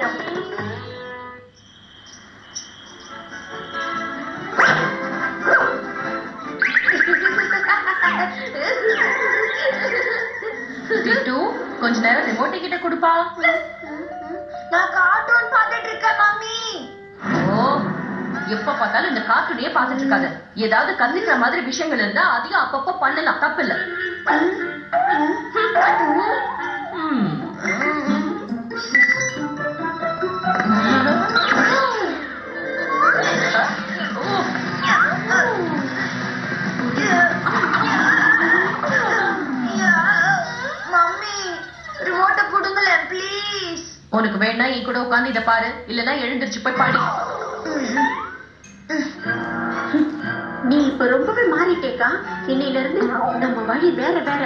நேரம். டிட்டு, கொஞ்ச நேரம் ரிமோட்டை கிட்ட கொடுப்பா. நான் கார்ட்டூன் பார்த்துட்டு இருக்கேன் மம்மி. ஓ, எப்ப பார்த்தாலும் இந்த கார்ட்டூனையே பார்த்துட்டு இருக்காத. ஏதாவது கத்துக்கிற மாதிரி விஷயங்கள் இருந்தா அதையும் அப்பப்போ பண்ணலாம், தப்பு இல்ல. மம்மி, ரிமோட்டை கொடுங்களேன் ப்ளீஸ். உனக்கு வேணா என் கூட உட்காந்து இதை பாரு, இல்லன்னா எழுந்திருச்சு போய் பாடி. நீ இப்ப ரொம்பவே மாறிட்டேக்கா. இன்னையில இருந்து நம்ம வழி வேற வேற.